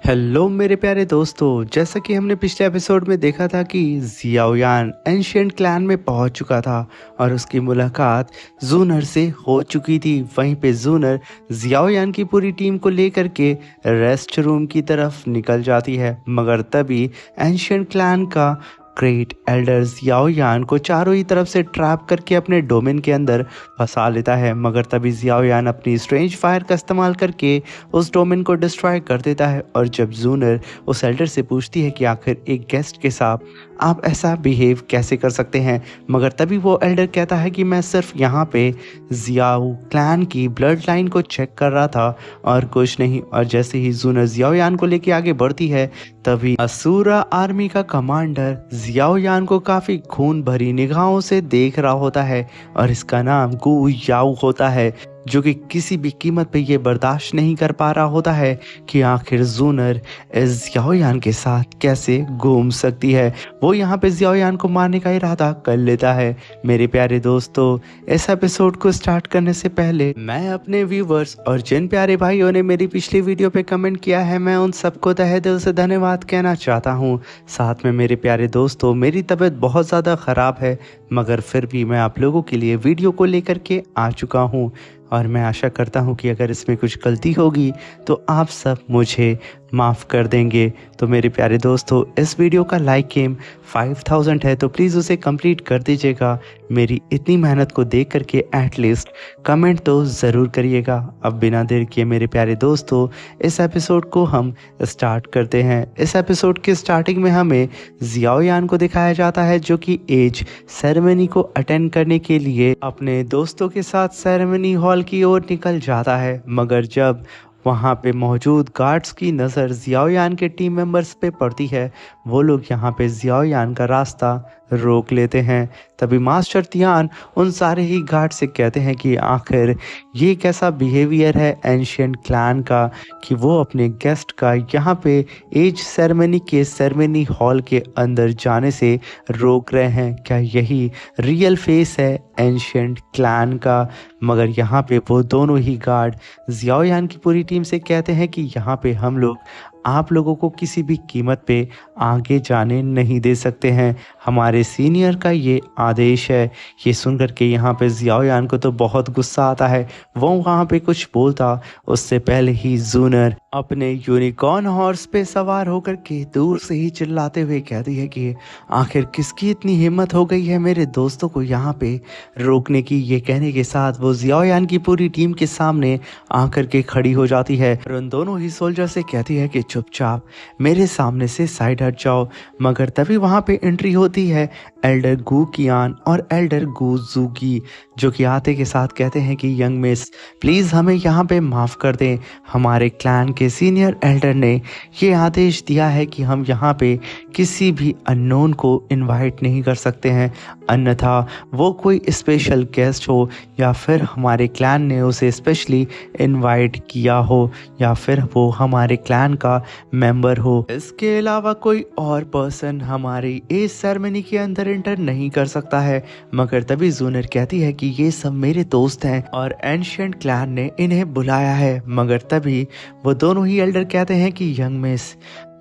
Hello मेरे प्यारे दोस्तों, जैसा कि हमने पिछले एपिसोड में देखा था कि जियाओयान एंशिएंट क्लैन में पहुंच चुका था और उसकी मुलाकात जूनर से हो चुकी थी। वहीं पे जूनर जियाओयान की पूरी टीम को लेकर के रेस्ट रूम की तरफ निकल जाती है, मगर तभी एंशिएंट क्लैन का ग्रेट एल्डर जियाओयान को चारों ही तरफ से ट्रैप करके अपने डोमेन के अंदर फंसा लेता है। मगर तभी जियाओयान अपनी स्ट्रेंज फायर का इस्तेमाल करके उस डोमेन को डिस्ट्रॉय कर देता है। और जब जूनर उस एल्डर से पूछती है कि आखिर एक गेस्ट के साथ आप ऐसा बिहेव कैसे कर सकते हैं, मगर तभी वो एल्डर कहता है कि मैं सिर्फ यहाँ पे जियाओ क्लैन की ब्लड लाइन को चेक कर रहा था और कुछ नहीं। और जैसे ही जूनर जियाओयान को लेके आगे बढ़ती है, तभी असुरा आर्मी का कमांडर जियाओयान को काफी खून भरी निगाहों से देख रहा होता है और इसका नाम गु याओ होता है, जो कि किसी भी कीमत पे ये बर्दाश्त नहीं कर पा रहा होता है कि आखिर जूनर इस जियाओयान के साथ कैसे घूम सकती है। वो यहाँ पे जियाओयान को मारने का इरादा कर लेता है। मेरे प्यारे दोस्तों, इस एपिसोड को स्टार्ट करने से पहले मैं अपने व्यूवर्स और जिन प्यारे भाइयों ने मेरी पिछली वीडियो पे कमेंट किया है, मैं उन सबको तहे दिल से धन्यवाद कहना चाहता हूँ। साथ में मेरे प्यारे दोस्तों, मेरी तबीयत बहुत ज़्यादा ख़राब है, मगर फिर भी मैं आप लोगों के लिए वीडियो को लेकर के आ चुका हूँ और मैं आशा करता हूँ कि अगर इसमें कुछ गलती होगी तो आप सब मुझे माफ़ कर देंगे। तो मेरे प्यारे दोस्तों, इस वीडियो का लाइक एम 5000 है, तो प्लीज़ उसे कंप्लीट कर दीजिएगा। मेरी इतनी मेहनत को देख करके एटलीस्ट कमेंट तो ज़रूर करिएगा। अब बिना देर किए मेरे प्यारे दोस्तों, इस एपिसोड को हम स्टार्ट करते हैं। इस एपिसोड के स्टार्टिंग में हमें जियाओयान को दिखाया जाता है, जो कि एज सेरेमनी को अटेंड करने के लिए अपने दोस्तों के साथ सेरेमनी हॉल की ओर निकल जाता है। मगर जब वहाँ पे मौजूद गार्ड्स की नज़र जियाओयान के टीम मेंबर्स पे पड़ती है, वो लोग यहाँ पे जियाओयान का रास्ता रोक लेते हैं। तभी मास्टर तियान उन सारे ही गार्ड से कहते हैं कि आखिर ये कैसा बिहेवियर है एंशिएंट क्लैन का कि वो अपने गेस्ट का यहाँ पे एज सेरेमनी के सेरेमनी हॉल के अंदर जाने से रोक रहे हैं। क्या यही रियल फेस है एंशिएंट क्लैन का? मगर यहाँ पे वो दोनों ही गार्ड जियाओयान की पूरी टीम से कहते हैं कि यहाँ पे हम लोग आप लोगों को किसी भी कीमत पे आगे जाने नहीं दे सकते हैं, हमारे सीनियर का ये आदेश है। ये सुनकर के यहाँ पे जियाओयान को तो बहुत गुस्सा आता है। वो वहाँ पे कुछ बोलता उससे पहले ही जूनर अपने यूनिकॉर्न हॉर्स पे सवार होकर के दूर से ही चिल्लाते हुए कहती है कि आखिर किसकी इतनी हिम्मत हो गई है मेरे दोस्तों को यहाँ पे रोकने की। ये कहने के साथ वो जियाओयान की पूरी टीम के सामने आकर के खड़ी हो जाती है और उन दोनों ही सोल्जर से कहती है कि चुपचाप मेरे सामने से साइड हट जाओ। मगर तभी वहाँ पे एंट्री होती है एल्डर गु कियान और एल्डर गु जूगी, जो कि आते के साथ कहते हैं कि यंग मिस, प्लीज़ हमें यहाँ पे माफ़ कर दें। हमारे क्लैन के सीनियर एल्डर ने ये आदेश दिया है कि हम यहाँ पे किसी भी अननोन को इनवाइट नहीं कर सकते हैं, अन्यथा वो कोई स्पेशल गेस्ट हो या फिर हमारे क्लैन ने उसे स्पेशली इनवाइट किया हो या फिर वो हमारे क्लैन का मेंबर हो। इसके अलावा कोई और पर्सन हमारी एज सेरेमनी के अंदर एंटर नहीं कर सकता है। मगर तभी जूनर कहती है कि ये सब मेरे दोस्त हैं और एंशिएंट क्लैन ने इन्हें बुलाया है। मगर तभी वो दोनों ही एल्डर कहते हैं कि यंग मिस,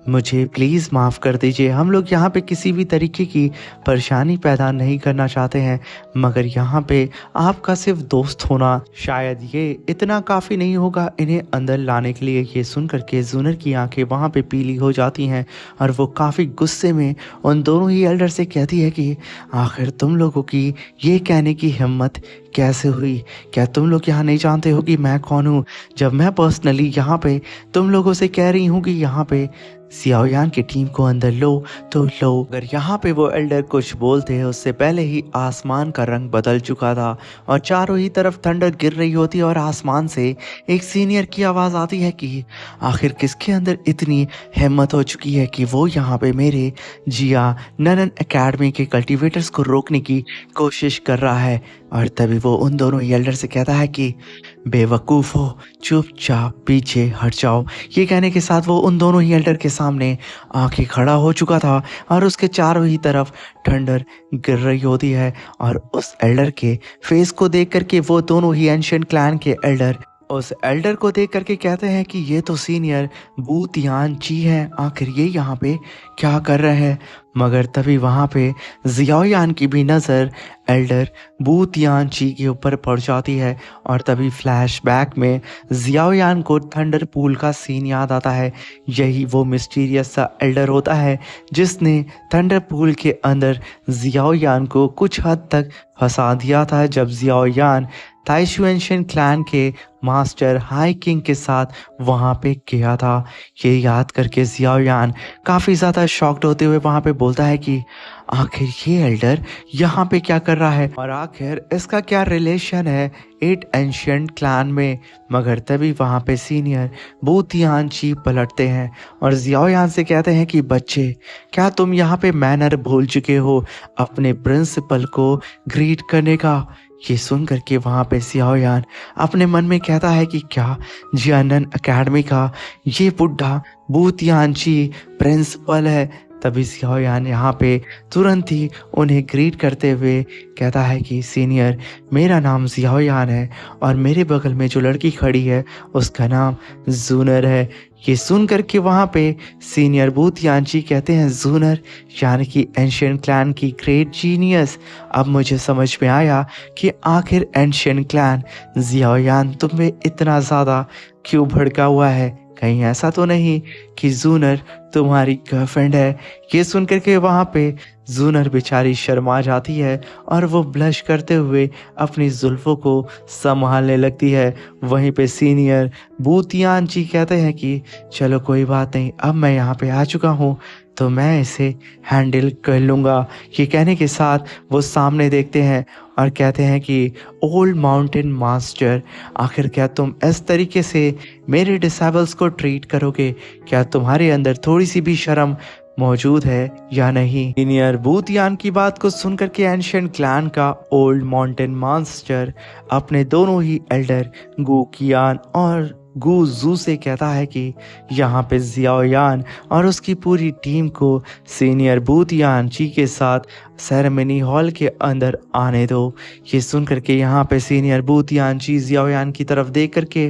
मुझे प्लीज़ माफ़ कर दीजिए, हम लोग यहाँ पे किसी भी तरीके की परेशानी पैदा नहीं करना चाहते हैं, मगर यहाँ पे आपका सिर्फ दोस्त होना शायद ये इतना काफ़ी नहीं होगा इन्हें अंदर लाने के लिए। ये सुन करके जूनर की आंखें वहाँ पे पीली हो जाती हैं और वो काफ़ी गुस्से में उन दोनों ही एल्डर से कहती है कि आखिर तुम लोगों की ये कहने की हिम्मत कैसे हुई? क्या तुम लोग यहाँ नहीं जानते हो कि मैं कौन हूँ, जब मैं पर्सनली यहाँ पे तुम लोगों से कह रही हूँ कि यहाँ पे जियाओयान की टीम को अंदर लो तो लो। अगर यहाँ पे वो एल्डर कुछ बोलते हैं उससे पहले ही आसमान का रंग बदल चुका था और चारों ही तरफ थंडर गिर रही होती है और आसमान से एक सीनियर की आवाज़ आती है कि आखिर किसके अंदर इतनी हिम्मत हो चुकी है कि वो यहाँ पे मेरे जिया ननन एकेडमी के कल्टीवेटर्स को रोकने की कोशिश कर रहा है। और तभी वो उन दोनों एल्डर से कहता है कि बेवकूफ़ हो, चुपचाप पीछे हट जाओ। ये कहने के साथ वो उन दोनों ही एल्डर के सामने आके खड़ा हो चुका था और उसके चारों ही तरफ थंडर गिर रही होती है। और उस एल्डर के फेस को देख करके वो दोनों ही एंशिएंट क्लैन के एल्डर उस एल्डर को देख करके कहते हैं कि ये तो सीनियर बू तियान है, आखिर ये यहाँ पे क्या कर रहे हैं। मगर तभी वहाँ पे जियाओयान की भी नज़र एल्डर बू तियान के ऊपर पड़ जाती है और तभी फ्लैशबैक में जियाओयान को थंडर पूल का सीन याद आता है। यही वो मिस्टीरियस सा एल्डर होता है जिसने थंडर पूल के अंदर जियाओयान को कुछ हद तक फंसा दिया था, जब जियाओयान ताइशुएंशियन क्लैन के मास्टर हाई किंग के साथ वहाँ पे गया था। ये याद करके जियाओयान काफ़ी ज़्यादा शॉक्ड होते हुए वहाँ पे बोलता है कि आखिर ये एल्डर यहाँ पे क्या कर रहा है और आखिर इसका क्या रिलेशन है एट एंशियंट क्लैन में। मगर तभी वहाँ पे सीनियर बू तियान पलटते हैं और जियाओयान से कहते हैं कि बच्चे, क्या तुम यहाँ पे मैनर भूल चुके हो अपने प्रिंसिपल को ग्रीट करने का। ये सुन करके वहाँ पे जियाओयान अपने मन में कहता है कि क्या जियानन एकेडमी का ये बुढ़ा बू तियान प्रिंसिपल है। तभी जियाओयान यहाँ पे तुरंत ही उन्हें ग्रीट करते हुए कहता है कि सीनियर, मेरा नाम जियाओयान है और मेरे बगल में जो लड़की खड़ी है उसका नाम जूनर है। ये सुन करके वहाँ पे सीनियर बू तियान कहते हैं जूनर यानी कि एंशियंट क्लैन की ग्रेट जीनियस। अब मुझे समझ में आया कि आखिर एंशियंट क्लैन जियाओयान तुम में इतना ज़्यादा क्यों भड़का हुआ है। कहीं ऐसा तो नहीं कि जूनर तुम्हारी गर्लफ्रेंड है। ये सुन करके वहाँ पे जूनर बेचारी शर्मा जाती है और वो ब्लश करते हुए अपनी जुल्फ़ों को संभालने लगती है। वहीं पे सीनियर बू तियान कहते हैं कि चलो कोई बात नहीं, अब मैं यहाँ पे आ चुका हूँ तो मैं इसे हैंडल कर लूँगा। ये कहने के साथ वो सामने देखते हैं और कहते हैं कि ओल्ड माउंटेन मास्टर, आखिर क्या तुम इस तरीके से मेरे डिसेबल्स को ट्रीट करोगे? क्या तुम्हारे अंदर थोड़ी सी भी शर्म मौजूद है या नहीं? सीनियर बू तियान की बात को सुनकर के एंशियंट क्लैन का ओल्ड माउंटेन मास्टर अपने दोनों ही एल्डर गू कियान और गू जू से कहता है कि यहाँ पे जियाओयान और उसकी पूरी टीम को सीनियर बू तियान के साथ सेरेमनी हॉल के अंदर आने दो। ये सुन करके यहाँ पे सीनियर बू तियान जियाओयान की तरफ देख करके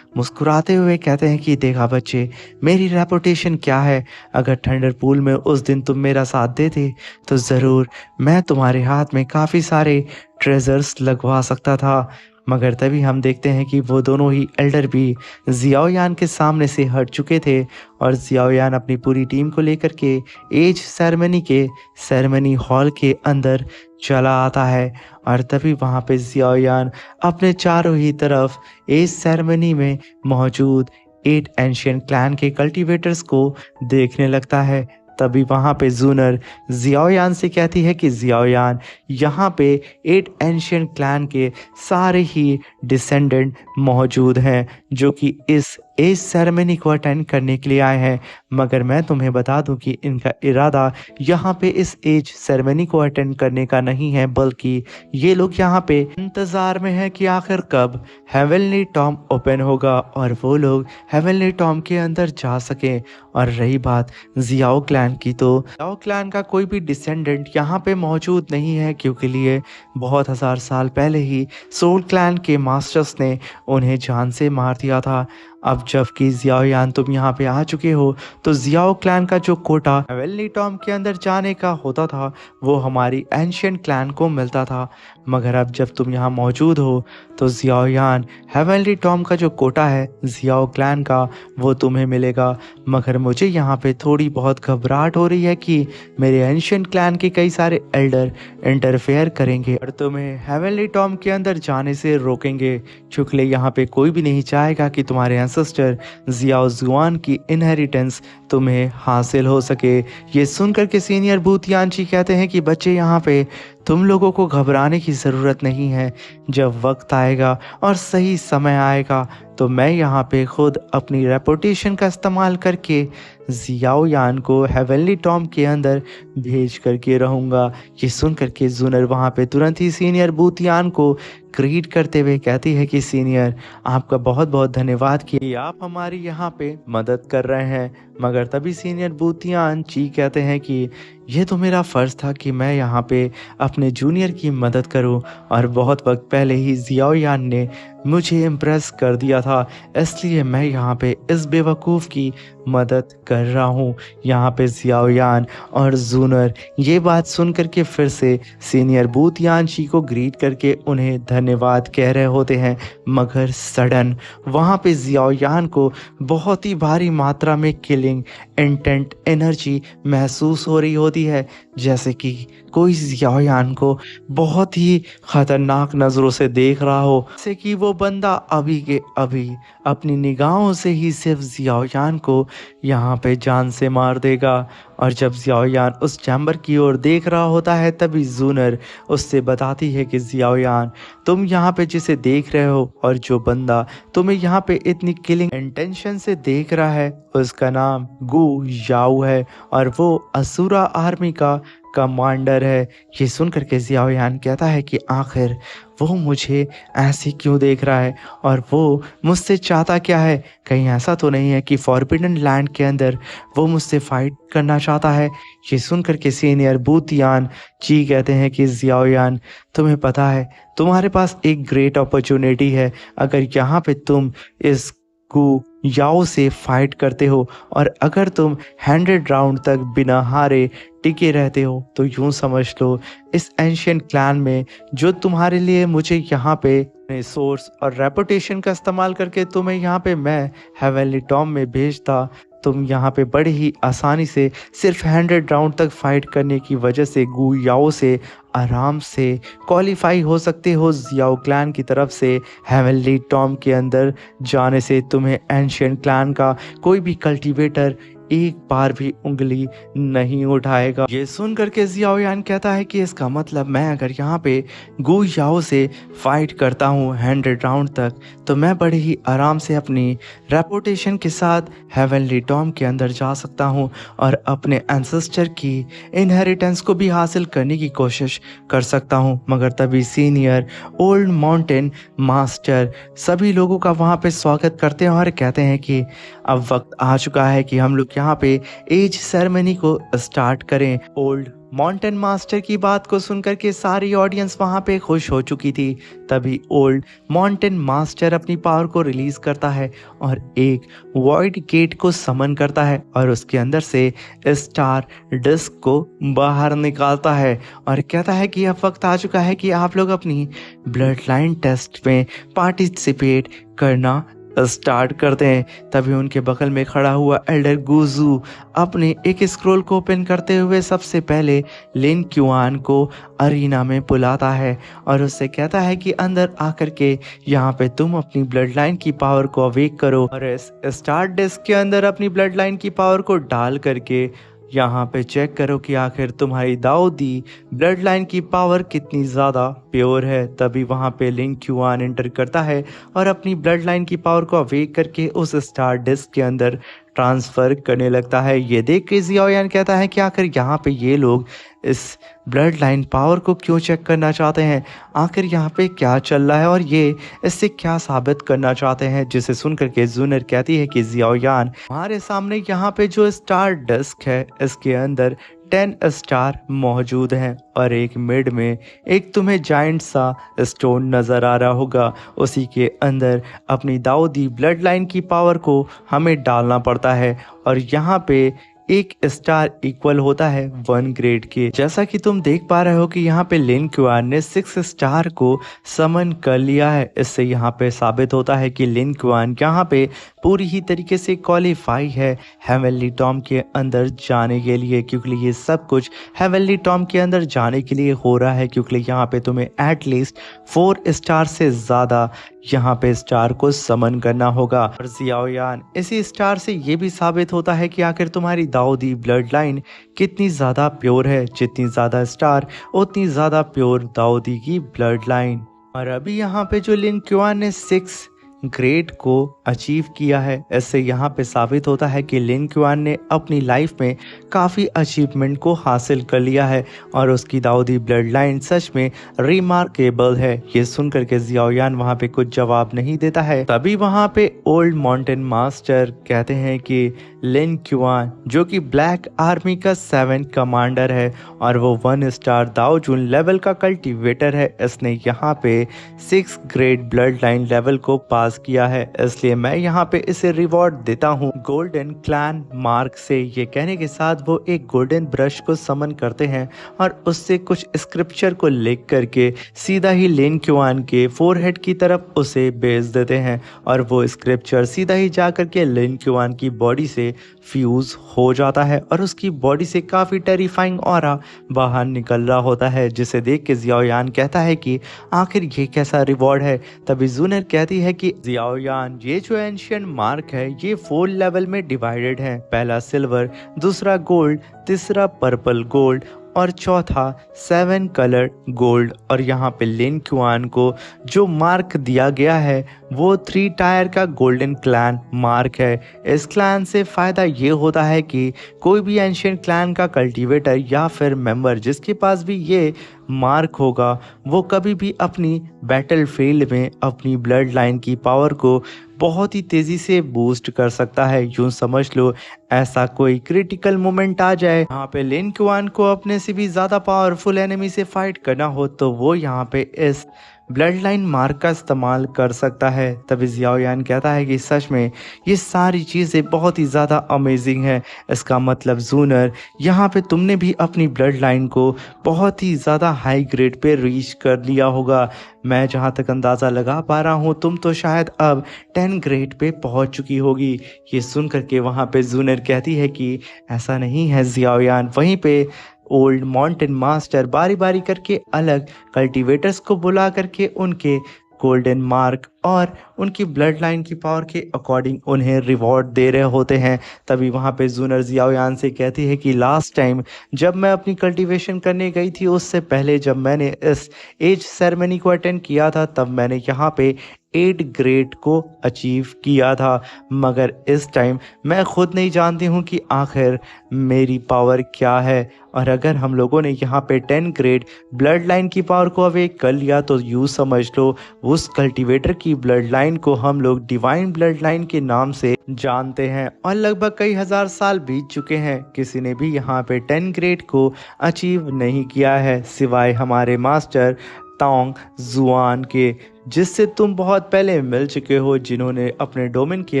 मुस्कुराते हुए कहते हैं कि देखा बच्चे, मेरी रेपुटेशन क्या है। अगर थंडर पूल में उस दिन तुम मेरा साथ देते तो ज़रूर मैं तुम्हारे हाथ में काफ़ी सारे ट्रेजर्स लगवा सकता था। मगर तभी हम देखते हैं कि वो दोनों ही एल्डर भी जियाओयान के सामने से हट चुके थे और जियाओयान अपनी पूरी टीम को लेकर के एज सेरेमनी के सेरेमनी हॉल के अंदर चला आता है। और तभी वहाँ पे जियाओयान अपने चारों ही तरफ एज सेरेमनी में मौजूद 8 एंशियंट क्लैन के कल्टीवेटर्स को देखने लगता है। तभी वहाँ पे जूनर जियाओयान से कहती है कि जियाओयान, यहाँ पे 8 एंशियंट क्लैन के सारे ही डिसेंडेंट मौजूद हैं जो कि इस एज सेरेमनी को अटेंड करने के लिए आए हैं। मगर मैं तुम्हें बता दूं कि इनका इरादा यहाँ पे इस एज सेरेमनी को अटेंड करने का नहीं है, बल्कि ये लोग यहाँ पे इंतज़ार में है कि आखिर कब हेवनली टॉम ओपन होगा और वो लोग हेवनली टॉम के अंदर जा सकें। और रही बात जियाओ क्लैन की, तो जियाओ क्लैन का कोई भी डिसेंडेंट यहाँ पे मौजूद नहीं है, क्योंकि लिए बहुत हज़ार साल पहले ही सोल क्लैन के मास्टर्स ने उन्हें जान से मार दिया था। अब जबकि जियाओयान तुम यहाँ पे आ चुके हो तो जियाओ क्लैन का जो कोटा हेवनली टॉम के अंदर जाने का होता था वो हमारी एंशियंट क्लैन को मिलता था। मगर अब जब तुम यहाँ मौजूद हो तो जियाओयान हेवनली टॉम का जो कोटा है जियाओ क्लैन का वो तुम्हें मिलेगा। मगर मुझे यहाँ पे थोड़ी बहुत घबराहट हो रही है कि मेरे एंशियंट क्लैन के कई सारे एल्डर इंटरफेयर करेंगे और तुम्हें हेवनली टॉम के अंदर जाने से रोकेंगे। चुकले यहाँ पे कोई भी नहीं चाहेगा कि तुम्हारे एंसेस्टर जियाओ जुआन की इनहेरिटेंस तुम्हें हासिल हो सके। ये सुनकर के सीनियर बू तियान कहते हैं कि बच्चे, यहाँ पे तुम लोगों को घबराने की ज़रूरत नहीं है। जब वक्त आएगा और सही समय आएगा तो मैं यहाँ पे खुद अपनी रेपुटेशन का इस्तेमाल करके जियाओयान को हेवनली टॉम के अंदर भेज करके रहूँगा। ये सुन करके जूनर वहाँ पे तुरंत ही सीनियर बू तियान को ग्रीट करते हुए कहती है कि सीनियर, आपका बहुत बहुत धन्यवाद कि आप हमारी यहाँ पे मदद कर रहे हैं। मगर तभी सीनियर बू तियान कहते हैं कि ये तो मेरा फ़र्ज़ था कि मैं यहाँ पे अपने जूनियर की मदद करूँ और बहुत वक्त पहले ही जियाओयान ने मुझे इम्प्रेस कर दिया था, इसलिए मैं यहाँ पे इस बेवकूफ़ की मदद कर रहा हूँ। यहाँ पे जियाओयान और जूनर ये बात सुन कर के फिर से सीनियर बूथ यानशी को ग्रीट करके उन्हें धन्यवाद कह रहे होते हैं, मगर सडन वहाँ पे जियाओयान को बहुत ही भारी मात्रा में किलिंग इंटेंट एनर्जी महसूस हो रही होती है, जैसे कि कोई जियाओयान को बहुत ही खतरनाक नज़रों से देख रहा हो, जैसे कि वो बंदा अभी के अभी अपनी निगाहों से ही सिर्फ जियाओयान को यहाँ पे जान से मार देगा। और जब जियाओयान उस चैम्बर की ओर देख रहा होता है तभी जूनर उससे बताती है कि जियाओयान, तुम यहाँ पे जिसे देख रहे हो और जो बंदा तुम्हें यहाँ पे इतनी किलिंग इंटेंशन से देख रहा है उसका नाम गु याओ है और वो असुरा आर्मी का कमांडर है। ये सुन करके जियाओयान कहता है कि आखिर वो मुझे ऐसे क्यों देख रहा है और वो मुझसे चाहता क्या है। कहीं ऐसा तो नहीं है कि फॉरबिडन लैंड के अंदर वो मुझसे फाइट करना चाहता है। ये सुन करके सीनियर बूतियान जी कहते हैं कि जियाओयान, तुम्हें पता है तुम्हारे पास एक ग्रेट अपॉर्चुनिटी है। अगर यहाँ पे तुम इस गु याओ से फाइट करते हो और अगर तुम 100 राउंड तक बिना हारे टिके रहते हो तो यूं समझ लो इस एंशिएंट क्लैन में जो तुम्हारे लिए मुझे यहाँ पे सोर्स और रेपुटेशन का इस्तेमाल करके तुम्हें यहाँ पे मैं हेवनली टॉम में भेजता, तुम यहाँ पे बड़े ही आसानी से सिर्फ 100 राउंड तक फाइट करने की वजह से गु याओ से आराम से क्वालिफाई हो सकते हो। जियाओ क्लैन की तरफ से हेवनली टॉम के अंदर जाने से तुम्हें एंशिएंट क्लैन का कोई भी कल्टीवेटर एक बार भी उंगली नहीं उठाएगा। ये सुन करके जियाओयान कहता है कि इसका मतलब मैं अगर यहाँ पे गु याओ से फाइट करता हूँ 100 राउंड तक तो मैं बड़े ही आराम से अपनी रेपुटेशन के साथ हेवनली टॉम के अंदर जा सकता हूँ और अपने एंसेस्टर की इनहेरिटेंस को भी हासिल करने की कोशिश कर सकता हूँ। मगर तभी सीनियर ओल्ड माउंटेन मास्टर सभी लोगों का वहाँ पे स्वागत करते हैं और कहते हैं कि अब वक्त आ चुका है कि हम लोग यहाँ पे एज सेरेमनी को स्टार्ट करें। ओल्ड माउंटेन मास्टर की बात को सुनकर के सारी ऑडियंस वहाँ पे खुश हो चुकी थी। तभी ओल्ड माउंटेन मास्टर अपनी पावर को रिलीज करता है और एक वॉइड गेट को समन करता है और उसके अंदर से स्टार डिस्क को बाहर निकालता है और कहता है कि अब वक्त आ चुका है कि आप लोग अपनी ब्लड लाइन टेस्ट में पार्टिसिपेट करना स्टार्ट करते हैं। तभी उनके बगल में खड़ा हुआ एल्डर गुजू अपने एक स्क्रोल को ओपन करते हुए सबसे पहले लिन क्युआन को अरीना में बुलाता है और उससे कहता है कि अंदर आकर के यहाँ पे तुम अपनी ब्लड लाइन की पावर को अवेक करो और इस स्टार डिस्क के अंदर अपनी ब्लड लाइन की पावर को डाल करके यहाँ पे चेक करो कि आखिर तुम्हारी दाऊदी ब्लड लाइन की पावर कितनी ज़्यादा प्योर है। तभी वहाँ पे लिन क्युआन एंटर करता है और अपनी ब्लड लाइन की पावर को अवेक करके उस स्टार डिस्क के अंदर ट्रांसफ़र करने लगता है। ये देख के जियाओयान कहता है कि आखिर यहाँ पे ये लोग इस ब्लड लाइन पावर को क्यों चेक करना चाहते हैं, आखिर यहाँ पे क्या चल रहा है और ये इससे क्या साबित करना चाहते हैं। जिसे सुन करके जूनर कहती है कि जियाओयान, हमारे सामने यहाँ पे जो स्टार डिस्क है इसके अंदर 10 स्टार मौजूद हैं और एक मिड में एक तुम्हें जाइंट सा स्टोन नज़र आ रहा होगा, उसी के अंदर अपनी दाऊदी ब्लड लाइन की पावर को हमें डालना पड़ता है और यहाँ पे एक स्टार इक्वल होता है 1 ग्रेड के। जैसा कि तुम देख पा रहे हो कि यहाँ पे लिन क्युआन ने 6 स्टार को समन कर लिया है। इससे यहाँ पे साबित होता है कि लिन क्युआन यहाँ पे पूरी ही तरीके से क्वालिफाई है हेवनली टॉम के अंदर जाने के लिए, क्योंकि ये सब कुछ हेवनली टॉम के अंदर जाने के लिए हो रहा है, क्योंकि यहाँ पे तुम्हें एटलीस्ट 4 स्टार से ज़्यादा यहाँ पे स्टार को समन करना होगा। और जियाओयान, इसी स्टार से ये भी साबित होता है कि आखिर तुम्हारी दाऊदी ब्लड लाइन कितनी ज़्यादा प्योर है। जितनी ज़्यादा स्टार उतनी ज़्यादा प्योर दाऊदी की ब्लड लाइन। और अभी यहाँ पे जो लिन क्युआन ने 6 ग्रेड को अचीव किया है। इससे यहाँ पे साबित होता है कि लिन क्युआन ने अपनी लाइफ में काफ़ी अचीवमेंट को हासिल कर लिया है और उसकी दाऊदी ब्लड लाइन सच में रिमार्केबल है। ये सुनकर के जियाओयान वहाँ पे कुछ जवाब नहीं देता है। तभी वहाँ पे ओल्ड माउंटेन मास्टर कहते हैं कि लिन क्युआन जो कि ब्लैक आर्मी का 7 कमांडर है और वो 1 स्टार दाओजुन लेवल का कल्टीवेटर है, इसने यहाँ पे 6 ग्रेड ब्लड लाइन लेवल को पास किया है, इसलिए मैं यहाँ पे इसे रिवॉर्ड देता हूँ गोल्डन क्लैन मार्क से। ये कहने के साथ वो एक गोल्डन ब्रश को समन करते हैं और उससे कुछ स्क्रिप्चर को लिख करके सीधा ही लिन क्युआन के फोरहेड की तरफ उसे भेज देते हैं और वो स्क्रिप्चर सीधा ही जा करके लिन क्युआन की बॉडी से फ्यूज हो जाता है और उसकी बॉडी से काफ़ी टेरिफाइंग ऑरा बाहर निकल रहा होता है, जिसे देख के जियाओयान कहता है कि आखिर ये कैसा रिवॉर्ड है। तभी जूनर कहती है कि जियाओयान ये जो एंशियंट मार्क है ये 4 लेवल में डिवाइडेड है, पहला सिल्वर, दूसरा गोल्ड, तीसरा पर्पल गोल्ड और चौथा 7 कलर गोल्ड। और यहाँ पे लिन क्युआन को जो मार्क दिया गया है वो 3 टायर का गोल्डन क्लैन मार्क है। इस क्लैन से फ़ायदा ये होता है कि कोई भी एंशियंट क्लैन का कल्टीवेटर या फिर मेंबर जिसके पास भी ये मार्क होगा वो कभी भी अपनी बैटल फील्ड में अपनी ब्लड लाइन की पावर को बहुत ही तेज़ी से बूस्ट कर सकता है। यूँ समझ लो ऐसा कोई क्रिटिकल मोमेंट आ जाए यहाँ पे लिन क्युआन को अपने से भी ज़्यादा पावरफुल एनिमी से फाइट करना हो तो वो यहाँ पे इस ब्लड लाइन मार्क का इस्तेमाल कर सकता है। तभी जियाओयान कहता है कि सच में ये सारी चीज़ें बहुत ही ज़्यादा अमेजिंग है। इसका मतलब जूनर यहाँ पे तुमने भी अपनी ब्लड लाइन को बहुत ही ज़्यादा हाई ग्रेड पे रीच कर लिया होगा। मैं जहाँ तक अंदाज़ा लगा पा रहा हूँ तुम तो शायद अब 10 ग्रेड पे पहुँच चुकी होगी। ये सुन करके वहाँ पे जूनर कहती है कि ऐसा नहीं है जियाओयान। वहीं पे ओल्ड माउंटेन मास्टर बारी बारी करके अलग कल्टीवेटर्स को बुला करके उनके गोल्डन मार्क और उनकी ब्लड लाइन की पावर के अकॉर्डिंग उन्हें रिवॉर्ड दे रहे होते हैं। तभी वहाँ पे जूनर जियाओयान से कहती है कि लास्ट टाइम जब मैं अपनी कल्टीवेशन करने गई थी उससे पहले जब मैंने इस एज सेरेमनी को अटेंड किया था तब मैंने यहाँ पे 8 ग्रेड को अचीव किया था, मगर इस टाइम मैं खुद नहीं जानती हूँ कि आखिर मेरी पावर क्या है। और अगर हम लोगों ने यहाँ पे 10 ग्रेड ब्लड लाइन की पावर को अवेक कर लिया तो यूँ समझ लो उस कल्टीवेटर की ब्लड लाइन को हम लोग डिवाइन ब्लड लाइन के नाम से जानते हैं। और लगभग कई हजार साल बीत चुके हैं, किसी ने भी यहाँ पे 10 ग्रेड को अचीव नहीं किया है सिवाय हमारे मास्टर तांग जुआन के, जिससे तुम बहुत पहले मिल चुके हो, जिन्होंने अपने डोमेन के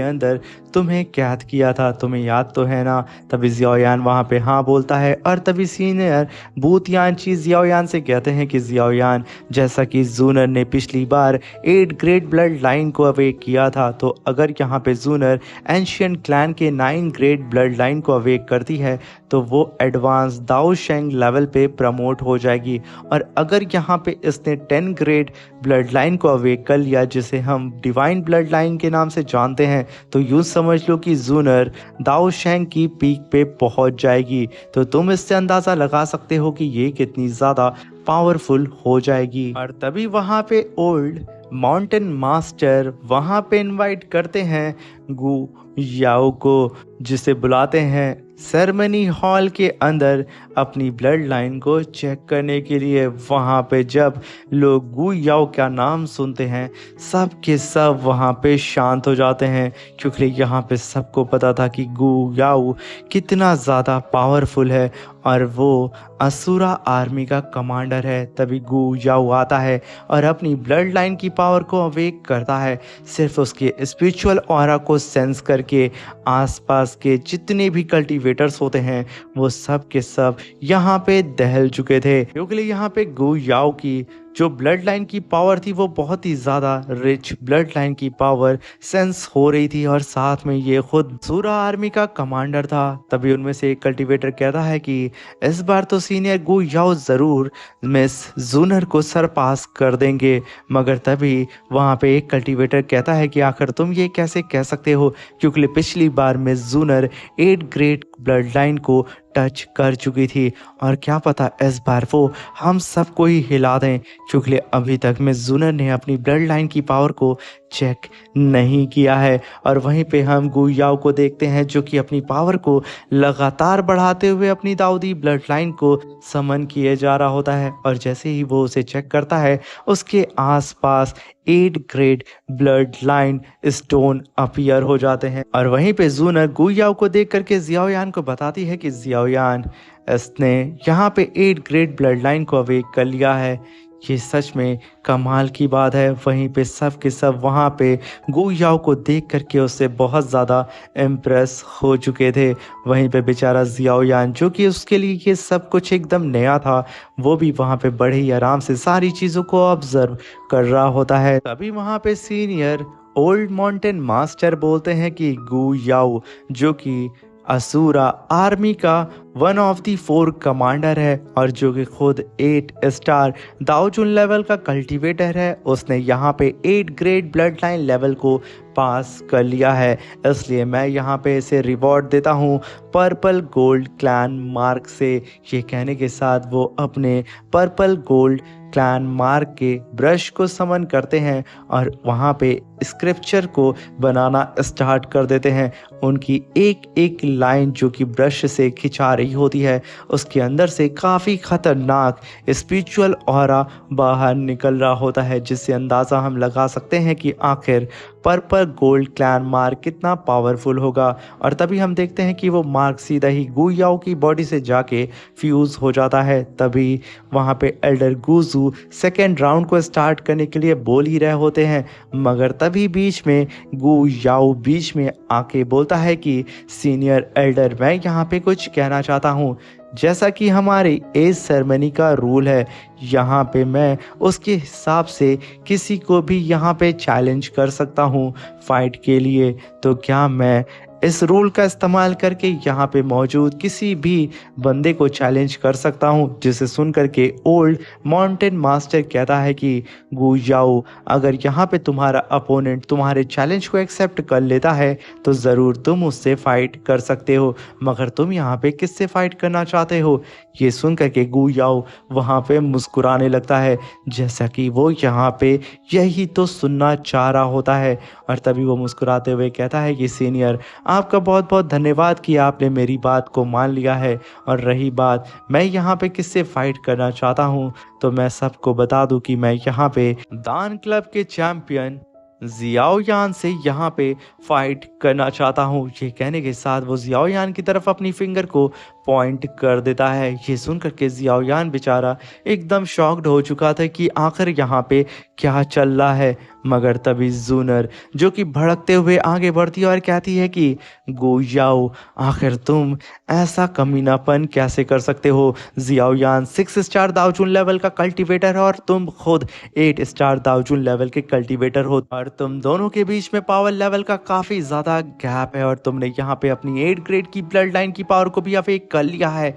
अंदर तुम्हें कैद किया था। तुम्हें याद तो है ना। तभी जियाओयान वहाँ पे हाँ बोलता है और तभी सीनियर बूतयानची जियाओयान से कहते हैं कि जियाओयान जैसा कि जूनर ने पिछली बार 8 ग्रेड ब्लड लाइन को अवेक किया था, तो अगर यहाँ पे जूनर एंशियंट क्लैन के 9 ग्रेड ब्लड लाइन को अवेक करती है तो वो एडवांस दाओ शेंग लेवल पे प्रमोट हो जाएगी। और अगर यहाँ पे इसने 10 ग्रेड ब्लड लाइन को अवेक कर लिया जिसे हम डिवाइन ब्लड लाइन के नाम से जानते हैं, तो यूँ समझ लो कि जूनर दाओ शेंग की पीक पे पहुंच जाएगी। तो तुम इससे अंदाज़ा लगा सकते हो कि ये कितनी ज़्यादा पावरफुल हो जाएगी। और तभी वहाँ पे ओल्ड माउंटेन मास्टर वहाँ पे इनवाइट करते हैं गु याओ को, जिसे बुलाते हैं सेरेमनी हॉल के अंदर अपनी ब्लड लाइन को चेक करने के लिए। वहाँ पे जब लोग गु याओ का नाम सुनते हैं सब के सब वहाँ पे शांत हो जाते हैं, क्योंकि यहाँ पे सबको पता था कि गु याओ कितना ज़्यादा पावरफुल है और वो असुरा आर्मी का कमांडर है। तभी गु याओ आता है और अपनी ब्लड लाइन की पावर को अवेक करता है। सिर्फ उसके स्पिरिचुअल ऑरा को सेंस करके आसपास के जितने भी कल्टीवेटर्स होते हैं वो सब के सब यहाँ पे दहल चुके थे, क्योंकि यहाँ पे गु याओ की जो ब्लड लाइन की पावर थी वो बहुत ही ज़्यादा रिच ब्लड लाइन की पावर सेंस हो रही थी और साथ में ये खुद सूरा आर्मी का कमांडर था। तभी उनमें से एक कल्टीवेटर कहता है कि इस बार तो सीनियर गु याओ ज़रूर मिस जूनर को सरपास कर देंगे। मगर तभी वहाँ पे एक कल्टीवेटर कहता है कि आखिर तुम ये कैसे कह सकते हो, क्योंकि पिछली बार मिस जूनर 8 ग्रेड ब्लड लाइन को टच कर चुकी थी और क्या पता इस बार वो हम सबको ही हिला दें, क्योंकि अभी तक मिस जूनर ने अपनी ब्लड लाइन की पावर को चेक नहीं किया है। और वहीं पे हम गु याओ को देखते हैं जो कि अपनी पावर को लगातार बढ़ाते हुए अपनी दाऊदी ब्लड लाइन को समन किए जा रहा होता है। और जैसे ही वो उसे चेक करता है उसके आसपास 8 grade blood line stone appear हो जाते हैं। और वहीं पे जूनर गु याओ को देख करके जियाओयान को बताती है कि जियाओयान, इसने यहाँ पे 8 ग्रेड ब्लड लाइन को अवेक कर लिया है। ये सच में कमाल की बात है। वहीं पे सब के सब वहाँ पे गु याओ को देख करके उससे बहुत ज़्यादा इम्प्रेस हो चुके थे। वहीं पे बेचारा जियाओयान जो कि उसके लिए ये सब कुछ एकदम नया था, वो भी वहाँ पे बड़े ही आराम से सारी चीज़ों को ऑब्जर्व कर रहा होता है। तभी वहाँ पे सीनियर ओल्ड माउंटेन मास्टर बोलते हैं कि गु याओ जो कि असुरा आर्मी का वन ऑफ दी 4 कमांडर है और जो कि खुद 8 स्टार दाओजुन लेवल का कल्टीवेटर है, उसने यहाँ पे 8 ग्रेड ब्लड लाइन लेवल को पास कर लिया है। इसलिए मैं यहाँ पे इसे रिवॉर्ड देता हूँ पर्पल गोल्ड क्लैन मार्क से। ये कहने के साथ वो अपने पर्पल गोल्ड क्लैन मार्क के ब्रश को समन करते हैं और वहाँ पे स्क्रिप्चर को बनाना स्टार्ट कर देते हैं। उनकी एक एक लाइन जो कि ब्रश से खिंचा रही होती है उसके अंदर से काफ़ी खतरनाक स्पिरिचुअल ऑरा बाहर निकल रहा होता है, जिससे अंदाज़ा हम लगा सकते हैं कि आखिर पर्पल गोल्ड क्लैन मार्क कितना पावरफुल होगा। और तभी हम देखते हैं कि वो मार्क सीधा ही गु याओ की बॉडी से जाके फ्यूज़ हो जाता है। तभी वहाँ पे एल्डर गुजू सेकेंड राउंड को स्टार्ट करने के लिए बोल ही रहे होते हैं, मगर तभी बीच में गु याओ बीच में आके बोलता है कि सीनियर एल्डर, मैं यहाँ पे कुछ कहना चाहता हूँ। जैसा कि हमारे एज सेरेमनी का रूल है, यहाँ पे मैं उसके हिसाब से किसी को भी यहाँ पे चैलेंज कर सकता हूँ फाइट के लिए। तो क्या मैं इस रूल का इस्तेमाल करके यहाँ पे मौजूद किसी भी बंदे को चैलेंज कर सकता हूँ? जिसे सुन करके ओल्ड माउंटेन मास्टर कहता है कि गु याओ, अगर यहाँ पे तुम्हारा अपोनेंट तुम्हारे चैलेंज को एक्सेप्ट कर लेता है तो ज़रूर तुम उससे फाइट कर सकते हो, मगर तुम यहाँ पे किससे फाइट करना चाहते हो? ये सुन करके गु याओ वहाँ पे मुस्कुराने लगता है, जैसा कि वो यहाँ पे यही तो सुनना चाह रहा होता है। और तभी वो मुस्कुराते हुए कहता है कि सीनियर, आपका बहुत बहुत धन्यवाद कि आपने मेरी बात को मान लिया है। और रही बात मैं यहाँ पे किससे फाइट करना चाहता हूँ, तो मैं सबको बता दूं कि मैं यहाँ पे दान क्लब के चैंपियन जियाओयान से यहाँ पे फाइट करना चाहता हूँ। ये कहने के साथ वो जियाओयान की तरफ अपनी फिंगर को पॉइंट कर देता है। ये सुन करके जियाओयान बेचारा एकदम शॉक्ड हो चुका था कि आखिर यहाँ पे क्या चल रहा है। मगर तभी जूनर जो कि भड़कते हुए आगे बढ़ती है और कहती है कि गु याओ, आखिर तुम ऐसा कमीनापन कैसे कर सकते हो? जियाओयान 6 स्टार दाओजुन लेवल का कल्टीवेटर है और तुम खुद 8 स्टार दाओजुन लेवल के कल्टीवेटर हो, और तुम दोनों के बीच में पावर लेवल का काफ़ी ज़्यादा गैप है और तुमने यहाँ पे अपनी 8 ग्रेड की ब्लड लाइन की पावर को भी अवेक कर लिया है।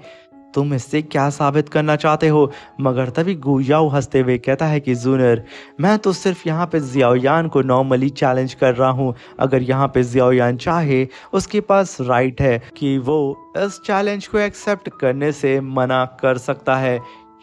तुम इससे क्या साबित करना चाहते हो? मगर तभी गु याओ हंसते हुए कहता है कि जूनर, मैं तो सिर्फ यहाँ पे जियाओयान को नॉर्मली चैलेंज कर रहा हूँ। अगर यहाँ पे जियाओयान चाहे, उसके पास राइट है कि वो इस चैलेंज को एक्सेप्ट करने से मना कर सकता है।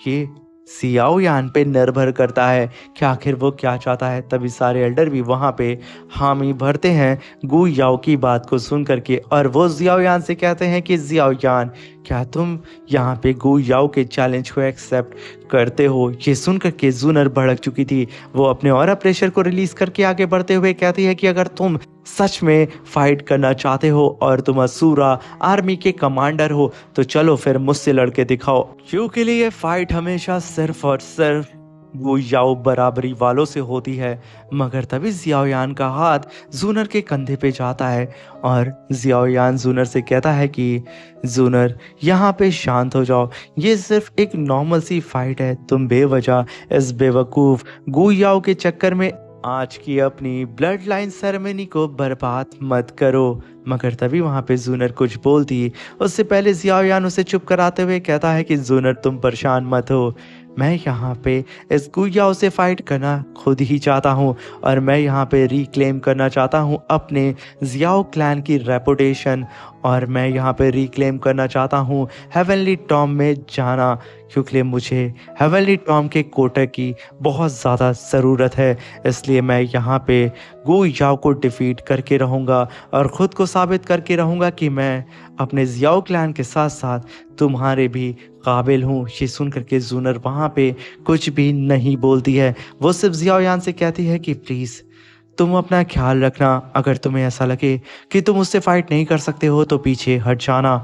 ये जियाओयान पे निर्भर करता है कि आखिर वो क्या चाहता है। तभी सारे एल्डर भी वहाँ पे हामी भरते हैं गु याओ की बात को सुन करके, और वो जियाओयान से कहते हैं कि जियाओयान, क्या तुम यहाँ पे गु याओ के चैलेंज को एक्सेप्ट करते हो? ये सुनकर के जूनर भड़क चुकी थी। वो अपने ऑरा प्रेशर को रिलीज करके आगे बढ़ते हुए कहती है कि अगर तुम सच में फाइट करना चाहते हो और तुम असुरा आर्मी के कमांडर हो तो चलो फिर मुझसे लड़के दिखाओ, क्योंकि ये फाइट हमेशा सिर्फ और सिर्फ गु याओ बराबरी वालों से होती है। मगर तभी जियाओयान का हाथ जूनर के कंधे पे जाता है और जियाओयान जूनर से कहता है कि जूनर, यहाँ पे शांत हो जाओ, ये सिर्फ एक नॉर्मल सी फाइट है। तुम बेवजह इस बेवकूफ़ गु याओ के चक्कर में आज की अपनी ब्लड लाइन सेरेमनी को बर्बाद मत करो। मगर तभी वहाँ पे जूनर कुछ बोलती। उससे पहले ज़ियाओयान उसे चुप कराते हुए कहता है कि जूनर तुम परेशान मत हो। मैं यहाँ पे इस गुइयाओ से फाइट करना खुद ही चाहता हूँ और मैं यहाँ पे रिक्लेम करना चाहता हूँ अपने ज़ियाओ क्लैन की रेपुटेशन। और मैं यहाँ पे रिक्लेम करना चाहता हूँ हेवनली टॉम में जाना, क्योंकि मुझे हेवनली टॉम के कोटे की बहुत ज़्यादा ज़रूरत है। इसलिए मैं यहाँ पे गु याओ को डिफीट करके रहूँगा और ख़ुद को साबित करके रहूँगा कि मैं अपने ज़ियाओ क्लैन के साथ साथ तुम्हारे भी काबिल हूँ। ये सुन करके जूनर वहाँ पे कुछ भी नहीं बोलती है। वो सिर्फ ज़ियाओयान से कहती है कि प्लीज़ तुम अपना ख्याल रखना। अगर तुम्हें ऐसा लगे कि तुम उससे फाइट नहीं कर सकते हो तो पीछे हट जाना।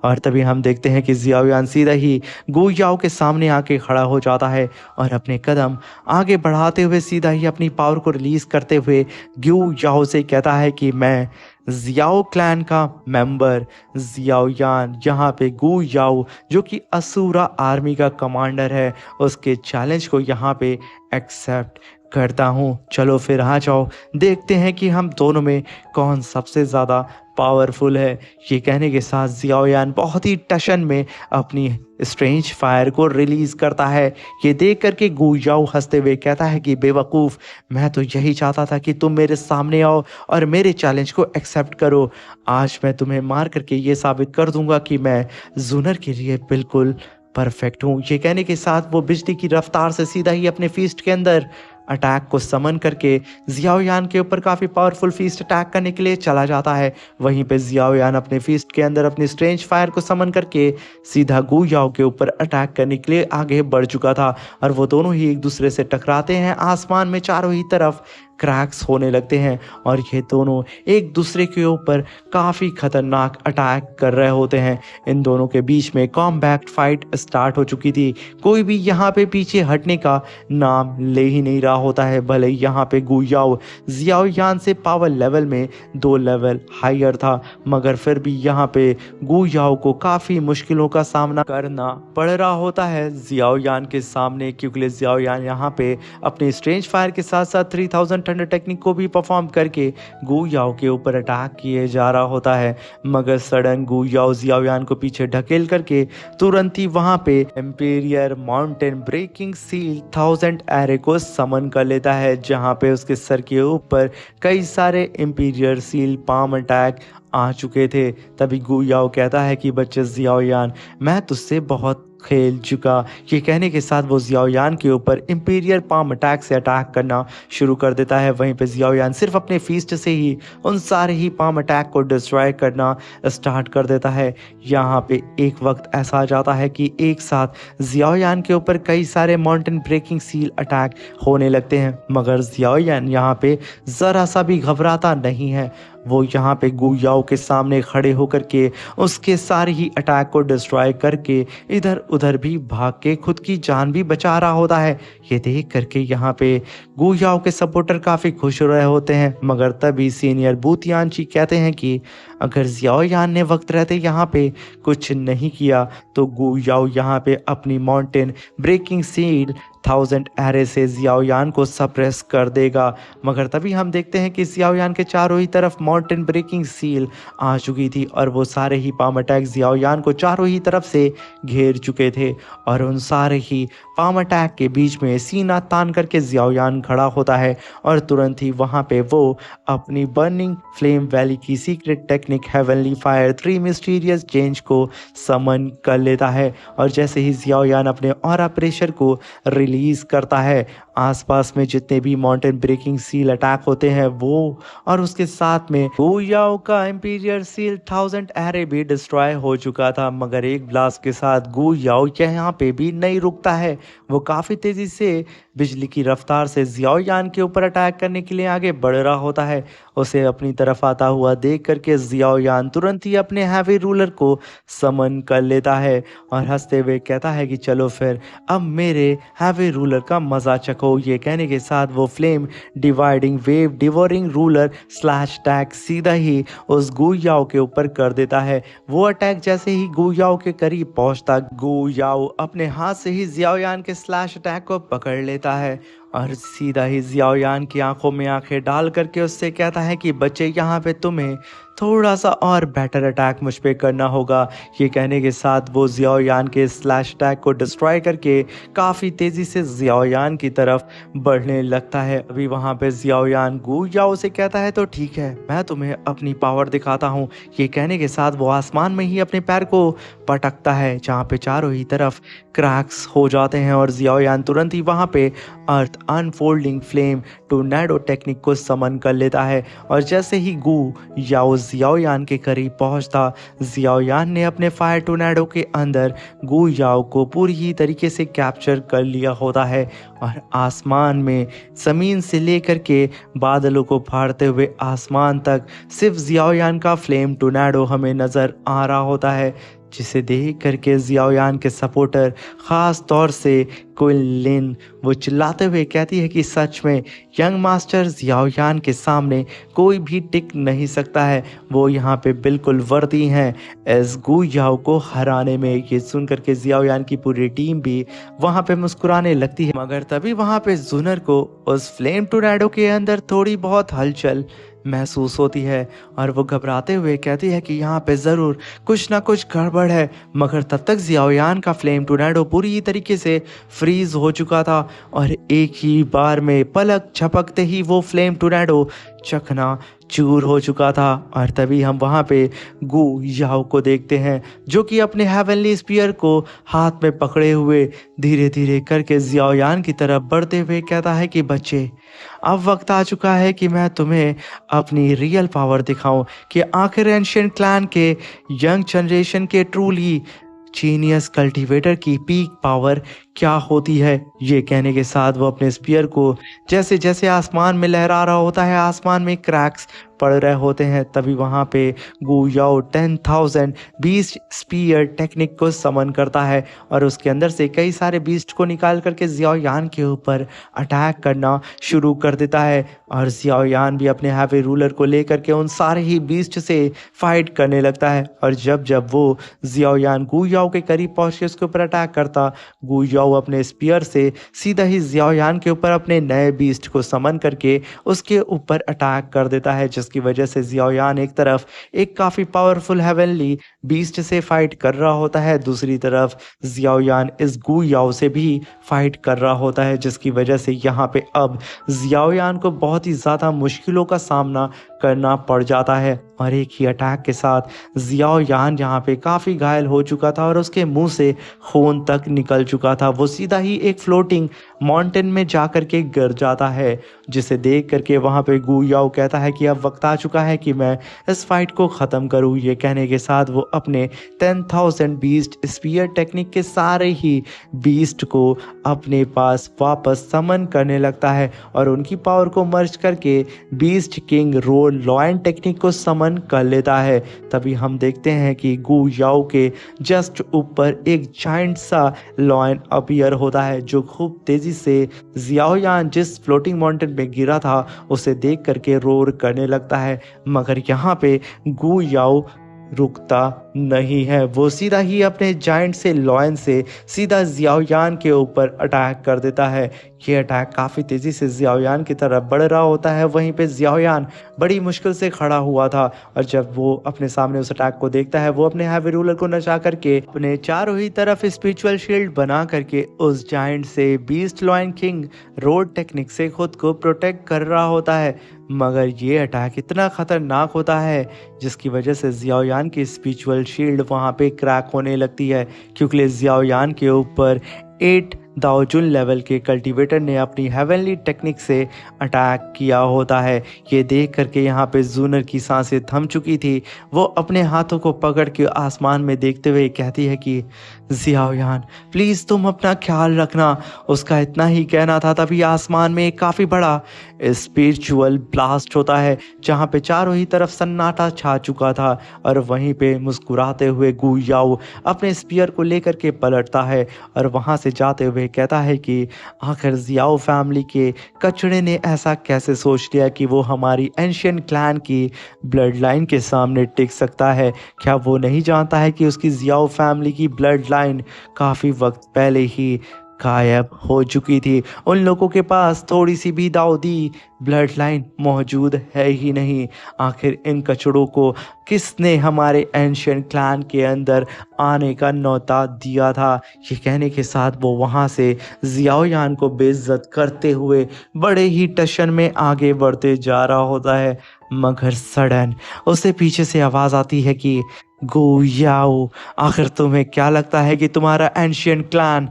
और तभी हम देखते हैं कि ज़ियाओयान सीधा ही गु याओ के सामने आके खड़ा हो जाता है और अपने कदम आगे बढ़ाते हुए सीधा ही अपनी पावर को रिलीज़ करते हुए गु याओ से कहता है कि मैं ज़ियाओ क्लैन का मेंबर ज़ियाओयान यहाँ पे गु याओ जो कि असुरा आर्मी का कमांडर है, उसके चैलेंज को यहाँ पे एक्सेप्ट करता हूँ। चलो फिर आ जाओ, देखते हैं कि हम दोनों में कौन सबसे ज़्यादा पावरफुल है। ये कहने के साथ ज़ियाओयान बहुत ही टशन में अपनी स्ट्रेंज फायर को रिलीज़ करता है। ये देख करके गु याओ हंसते हुए कहता है कि बेवकूफ़, मैं तो यही चाहता था कि तुम मेरे सामने आओ और मेरे चैलेंज को एक्सेप्ट करो। आज मैं तुम्हें मार करके ये साबित कर दूंगा कि मैं जूनर के लिए बिल्कुल परफेक्ट हूँ। ये कहने के साथ वो बिजली की रफ्तार से सीधा ही अपने फीस्ट के अंदर अटैक को समन करके ज़ियाओयान के ऊपर काफ़ी पावरफुल फीस्ट अटैक करने के लिए चला जाता है। वहीं पे ज़ियाओयान अपने फीस्ट के अंदर अपनी स्ट्रेंज फायर को समन करके सीधा गु याओ के ऊपर अटैक करने के लिए आगे बढ़ चुका था और वो दोनों ही एक दूसरे से टकराते हैं। आसमान में चारों ही तरफ क्रैक्स होने लगते हैं और ये दोनों एक दूसरे के ऊपर काफ़ी खतरनाक अटैक कर रहे होते हैं। इन दोनों के बीच में कॉम्बैट फाइट स्टार्ट हो चुकी थी। कोई भी यहाँ पे पीछे हटने का नाम ले ही नहीं रहा होता है। भले ही यहाँ पे गु याओ ज़ियाओयान से पावर लेवल में 2 लेवल हायर था, मगर फिर भी यहाँ पे गु याओ को काफ़ी मुश्किलों का सामना करना पड़ रहा होता है ज़ियाओयान के सामने, क्योंकि ज़ियाओयान यहाँ पे अपनी स्ट्रेंज फायर के साथ साथ 3000 थंडर टेक्निक को भी परफॉर्म करके गु याओ के ऊपर अटैक किए जा रहा होता है। मगर सडन गु याओ ज़ियाओयान को पीछे ढकेल करके तुरंत ही वहां पे एम्पेरियर माउंटेन ब्रेकिंग सील 1000 एरे को समन कर लेता है, जहां पे उसके सर के ऊपर कई सारे एम्पेरियर सील पाम अटैक आ चुके थे। तभी गु याओ कहता है कि बच्चे ज़ियाओयान, मैं तुझसे बहुत खेल चुका। ये कहने के साथ वो ज़ियाओयान के ऊपर इंपीरियल पाम अटैक से अटैक करना शुरू कर देता है। वहीं पे ज़ियाओयान सिर्फ अपने फीस्ट से ही उन सारे ही पाम अटैक को डिस्ट्रॉय करना स्टार्ट कर देता है। यहाँ पे एक वक्त ऐसा आ जाता है कि एक साथ ज़ियाओयान के ऊपर कई सारे माउंटेन ब्रेकिंग सील अटैक होने लगते हैं, मगर ज़ियाओयान यहाँ पे ज़रा सा भी घबराता नहीं है। वो यहाँ पे गु याओ के सामने खड़े होकर के उसके सारे ही अटैक को डिस्ट्रॉय करके इधर उधर भी भाग के खुद की जान भी बचा रहा होता है। ये देख करके यहाँ पे गु याओ के सपोर्टर काफ़ी खुश हो रहे होते हैं, मगर तभी सीनियर बूतियानची कहते हैं कि अगर ज़ियाओयान ने वक्त रहते यहाँ पे कुछ नहीं किया तो गु याओ यहाँ पे अपनी माउंटेन ब्रेकिंग सील 1000 एरे से ज़ियाओयान को सप्रेस कर देगा। मगर तभी हम देखते हैं कि ज़ियाओयान के चारों ही तरफ माउंटेन ब्रेकिंग सील आ चुकी थी और वो सारे ही पाम अटैक ज़ियाओयान को चारों ही तरफ से घेर चुके थे। और उन सारे ही पाम अटैक के बीच में सीना तान करके ज़ियाओयान खड़ा होता है और तुरंत ही वहाँ पे वो अपनी बर्निंग फ्लेम वैली की secret technique heavenly fire 3 mysterious change को समन कर लेता है। और जैसे ही ज़ियाओयान अपने ऑरा प्रेशर को रिलीज करता है, आसपास में जितने भी माउंटेन ब्रेकिंग सील अटैक होते हैं वो और उसके साथ में गु याओ का इंपीरियर सील 1000 एरे भी डिस्ट्रॉय हो चुका था। मगर एक ब्लास्ट के साथ गु याओ यहाँ पे भी नहीं रुकता है। वो काफ़ी तेज़ी से बिजली की रफ्तार से ज़ियाओयान के ऊपर अटैक करने के लिए आगे बढ़ रहा होता है। उसे अपनी तरफ आता हुआ देख करके ज़ियाओयान तुरंत ही अपने हैवी रूलर को समन कर लेता है और हंसते हुए कहता है कि चलो फिर अब मेरे हैवी रूलर का मज़ा चखो। ये कहने के साथ वो flame dividing wave devouring ruler slash attack सीधा ही उस गु याओ के ऊपर कर देता है। वो अटैक जैसे ही गु याओ के करीब पहुंचता, गु याओ अपने हाथ से ही ज़ियाओयान के स्लैश अटैक को पकड़ लेता है और सीधा ही ज़ियाओयान की आंखों में आंखें डाल करके उससे कहता है कि बच्चे, यहाँ पे तुम्हें थोड़ा सा और बेटर अटैक मुझ पे करना होगा। ये कहने के साथ वो जियाओयान के स्लैश अटैक को डिस्ट्रॉय करके काफ़ी तेज़ी से जियाओयान की तरफ बढ़ने लगता है। अभी वहाँ पे जियाओयान गू याओ से कहता है तो ठीक है, मैं तुम्हें अपनी पावर दिखाता हूँ। ये कहने के साथ वो आसमान में ही अपने पैर को पटकता है, जहाँ पे चारों ही तरफ क्रैक्स हो जाते हैं और जियाओयान तुरंत ही वहाँ पे अर्थ अनफोल्डिंग फ्लेम टोर्नेडो टेक्निक को समन कर लेता है। और जैसे ही गू याओ जियाओयान के करीब पहुंचता, जियाओयान ने अपने फायर टोर्नेडो के अंदर गू याओ को पूरी ही तरीके से कैप्चर कर लिया होता है और आसमान में ज़मीन से लेकर के बादलों को फाड़ते हुए आसमान तक सिर्फ जियाओयान का फ्लेम टोर्नेडो हमें नज़र आ रहा होता है, जिसे देख करके जियाओयान के सपोर्टर ख़ास तौर से क्विन वो चिल्लाते हुए कहती है कि सच में यंग मास्टर जियाओयान के सामने कोई भी टिक नहीं सकता है, वो यहाँ पे बिल्कुल वर्दी हैं एस गू याओ को हराने में। ये सुन करके जियाओयान की पूरी टीम भी वहाँ पे मुस्कुराने लगती है, मगर तभी वहाँ पे जुनर को उस फ्लेम टोर्नेडो के अंदर थोड़ी बहुत हलचल महसूस होती है और वो घबराते हुए कहती है कि यहाँ पे ज़रूर कुछ ना कुछ गड़बड़ है। मगर तब तक जियाओयान का फ्लेम टोर्नेडो पूरी तरीके से फ्रीज हो चुका था और एक ही बार में पलक झपकते ही वो फ्लेम टोर्नेडो चकना चूर हो चुका था। और तभी हम वहाँ पे गू याओ को देखते हैं, जो कि अपने हेवनली स्पीयर को हाथ में पकड़े हुए धीरे धीरे करके जियाओयान की तरफ बढ़ते हुए कहता है कि बच्चे, अब वक्त आ चुका है कि मैं तुम्हें अपनी रियल पावर दिखाऊं कि आखिर एंशिएंट क्लैन के यंग जनरेशन के ट्रूली जीनियस कल्टीवेटर की पीक पावर क्या होती है। ये कहने के साथ वो अपने स्पीयर को जैसे जैसे आसमान में लहरा रहा होता है, आसमान में क्रैक्स पड़ रहे होते हैं। तभी वहाँ पे गू याओ 10,000 बीस्ट स्पीयर टेक्निक को समन करता है और उसके अंदर से कई सारे बीस्ट को निकाल करके जियाओयान के ऊपर अटैक करना शुरू कर देता है। और जियाओयान भी अपने हैवी रूलर को लेकर के उन सारे ही बीस्ट से फाइट करने लगता है। और जब जब वो जियाओयान गू याओ के करीब पहुँच के उसके ऊपर अटैक करता, गू याओ अपने स्पीयर से सीधा ही जियाओयान के ऊपर अपने नए बीस्ट को समन करके उसके ऊपर अटैक कर देता है, जिसकी वजह से जियाओयान एक तरफ एक काफ़ी पावरफुल हेवनली बीस्ट से फाइट कर रहा होता है, दूसरी तरफ जियाओयान इस गू याओ से भी फाइट कर रहा होता है, जिसकी वजह से यहाँ पे अब जियाओयान को बहुत ही ज़्यादा मुश्किलों का सामना करना पड़ जाता है। और एक ही अटैक के साथ जियाओयान यहाँ पे काफ़ी घायल हो चुका था और उसके मुंह से खून तक निकल चुका था। वो सीधा ही एक फ्लोटिंग माउंटेन में जा कर के गिर जाता है, जिसे देख करके वहाँ पे गू याओ कहता है कि अब वक्त आ चुका है कि मैं इस फाइट को ख़त्म करूँ। ये कहने के साथ वो अपने 10,000 बीस्ट स्पीयर टेक्निक के सारे ही बीस्ट को अपने पास वापस समन करने लगता है और उनकी पावर को मर्ज करके beast king roll lion technique को समन कर लेता है। तभी हम देखते हैं कि गू याओ के जस्ट ऊपर एक जाइंट सा लॉयन अपीयर होता है, जो खूब तेजी से जियाओयान जिस फ्लोटिंग माउंटेन पे गिरा था उसे देख करके रोर करने लगता है। मगर यहाँ पे गू याओ रुकता नहीं है, वो सीधा ही अपने जाइंट से लॉयन से सीधा जियाओयान के ऊपर अटैक कर देता है। ये अटैक काफ़ी तेज़ी से जियाओयान की तरफ बढ़ रहा होता है। वहीं पे जियाओयान बड़ी मुश्किल से खड़ा हुआ था और जब वो अपने सामने उस अटैक को देखता है, वो अपने हैवी रूलर को नचा करके अपने चारों ही तरफ स्पिरिचुअल शील्ड बना करके उस जाइंट से beast lion king road technique से खुद को प्रोटेक्ट कर रहा होता है। मगर ये अटैक इतना ख़तरनाक होता है जिसकी वजह से जियाओयान की स्पिरिचुअल शील्ड वहाँ पे क्रैक होने लगती है, क्योंकि जियाओयान के ऊपर 8 दाओजुन लेवल के कल्टीवेटर ने अपनी हेवनली टेक्निक से अटैक किया होता है। ये देख करके यहाँ पे जूनर की सांसें थम चुकी थी। वो अपने हाथों को पकड़ के आसमान में देखते हुए कहती है कि जियाओयान प्लीज़ तुम अपना ख्याल रखना। उसका इतना ही कहना था, तभी आसमान में एक काफ़ी बड़ा स्पिरिचुअल ब्लास्ट होता है, जहाँ पे चारों ही तरफ सन्नाटा छा चुका था। और वहीं पे मुस्कुराते हुए गू याओ अपने स्पीयर को लेकर के पलटता है और वहाँ से जाते हुए कहता है कि आखिर जियाओ फैमिली के कचड़े ने ऐसा कैसे सोच लिया कि वो हमारी एंशिएंट क्लैन की ब्लड लाइन के सामने टिक सकता है। क्या वो नहीं जानता है कि उसकी जियाओ फैमिली की ब्लड लाइन काफ़ी वक्त पहले ही गायब हो चुकी थी। उन लोगों के पास थोड़ी सी भी दाऊदी ब्लड लाइन मौजूद है ही नहीं। आखिर इन कचड़ों को किसने हमारे एंशियंट क्लैन के अंदर आने का न्योता दिया था? ये कहने के साथ वो वहाँ से जियाओयान को बेइज्जत करते हुए बड़े ही टशन में आगे बढ़ते जा रहा होता है। मगर सडन उसे पीछे से आवाज़ आती है कि गो याओ, आखिर तुम्हें क्या लगता है कि तुम्हारा एंशियंट क्लैन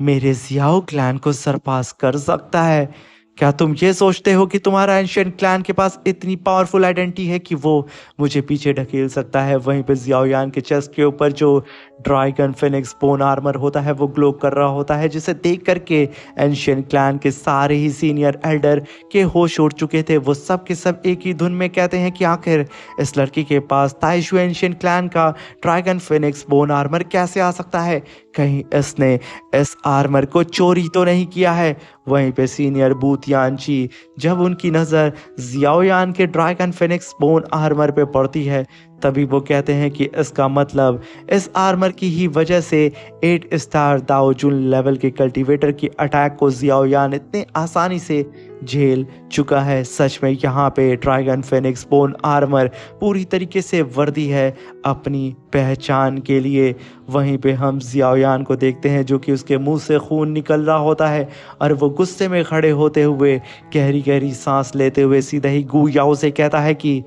मेरे जियाओ क्लैन को सरपास कर सकता है? क्या तुम ये सोचते हो कि तुम्हारा एंशियंट क्लैन के पास इतनी पावरफुल आइडेंटिटी है कि वो मुझे पीछे ढकेल सकता है? वहीं पे जियाओयान के चेस्ट के ऊपर जो ड्रैगन फिनिक्स बोन आर्मर होता है वो ग्लो कर रहा होता है, जिसे देख करके एंशियंट क्लैन के सारे ही सीनियर एल्डर के होश उड़ चुके थे। वो सब के सब एक ही धुन में कहते हैं कि आखिर इस लड़की के पास ताइशु एंशियंट क्लैन का ड्रैगन फिनिक्स बोन आर्मर कैसे आ सकता है? कहीं इसने इस आर्मर को चोरी तो नहीं किया है? वहीं पे सीनियर बूथ यानची, जब उनकी नज़र जियाओयान के ड्रैगन फिनिक्स बोन आर्मर पे पड़ती है, तभी वो कहते हैं कि इसका मतलब इस आर्मर की ही वजह से 8 स्टार दाओ जुन लेवल के कल्टीवेटर की अटैक को जियाओयान इतने आसानी से झेल चुका है। सच में यहाँ पे ड्रैगन फिनिक्स बोन आर्मर पूरी तरीके से वर्दी है अपनी पहचान के लिए। वहीं पे हम जियाओयान को देखते हैं जो कि उसके मुंह से खून निकल रहा होता है और वो गुस्से में खड़े होते हुए गहरी गहरी सांस लेते हुए सीधा ही गू याओ से कहता है कि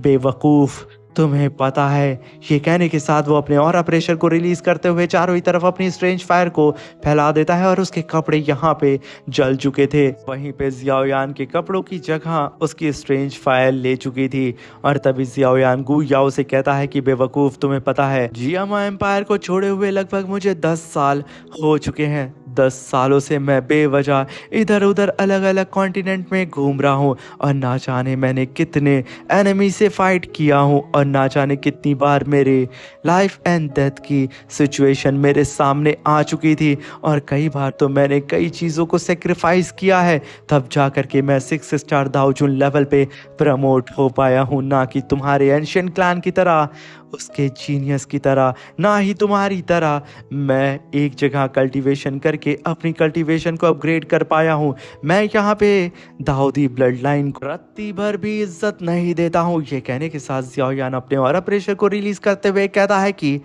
बेवकूफ़, तुम्हें पता है। ये कहने के साथ वो अपने ऑरा प्रेशर को रिलीज करते हुए चारों ही तरफ अपनी स्ट्रेंज फायर को फैला देता है और उसके कपड़े यहाँ पे जल चुके थे। वहीं पे जियाओयान के कपड़ों की जगह उसकी स्ट्रेंज फायर ले चुकी थी और तभी जियाओयान गू याओ से कहता है कि बेवकूफ़, तुम्हें पता है जियामा एम्पायर को छोड़े हुए लगभग मुझे 10 साल हो चुके हैं। 10 सालों से मैं बेवजह इधर उधर अलग अलग कॉन्टिनेंट में घूम रहा हूँ और ना जाने मैंने कितने एनिमी से फाइट किया हूँ और ना जाने कितनी बार मेरे लाइफ एंड डेथ की सिचुएशन मेरे सामने आ चुकी थी और कई बार तो मैंने कई चीज़ों को सेक्रीफाइस किया है, तब जा कर के मैं 6 स्टार दाओ जुन लेवल पे प्रमोट हो पाया हूँ। ना कि तुम्हारे एंशियंट क्लैन की तरह, उसके जीनियस की तरह, ना ही तुम्हारी तरह मैं एक जगह कल्टीवेशन करके अपनी कल्टीवेशन को अपग्रेड कर पाया हूँ। मैं यहाँ पे दाऊदी ब्लड लाइन को रत्ती भर भी इज्जत नहीं देता हूँ। ये कहने के साथ जियाओयान अपने ऑरा प्रेशर को रिलीज करते हुए कहता है कि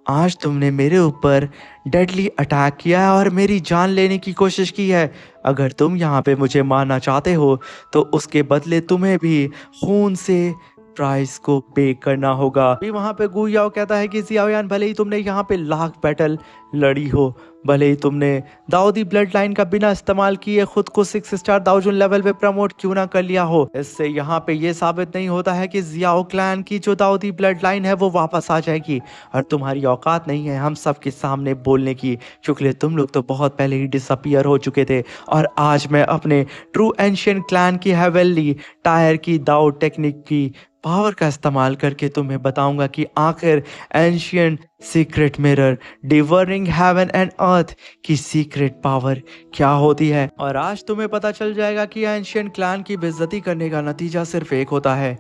आज तुमने मेरे ऊपर डेडली अटैक किया है और मेरी जान लेने की कोशिश की है। अगर तुम यहाँ पे मुझे मारना चाहते हो तो उसके बदले तुम्हें भी खून से प्राइस को पे करना होगा। अभी वहां पे गू याओ कहता है कि जियाओयान, भले ही तुमने यहाँ पे लाख बैटल लड़ी हो, भले ही तुमने दाऊदी ब्लड लाइन का बिना इस्तेमाल किए खुद को 6 स्टार दाओ जुन लेवल पे प्रमोट क्यों ना कर लिया हो, इससे यहाँ पे ये साबित नहीं होता है कि जियाओ क्लैन की जो दाऊदी ब्लड लाइन है वो वापस आ जाएगी और तुम्हारी औकात नहीं है हम सब के सामने बोलने की, क्योंकि तुम लोग तो बहुत पहले ही डिसअपियर हो चुके थे। और आज मैं अपने ट्रू एंशियंट क्लैन की हेवेनली टायर की दाओ टेक्निक की पावर का इस्तेमाल करके तुम्हें बताऊंगा कि आखिर ancient secret mirror dividing heaven and earth की सीक्रेट पावर क्या होती है। और आज तुम्हें पता चल जाएगा कि एंशियंट क्लैन की बेइज्जती करने का नतीजा सिर्फ एक होता है,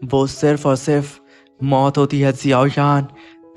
वो सिर्फ और सिर्फ मौत होती है जियाओयान।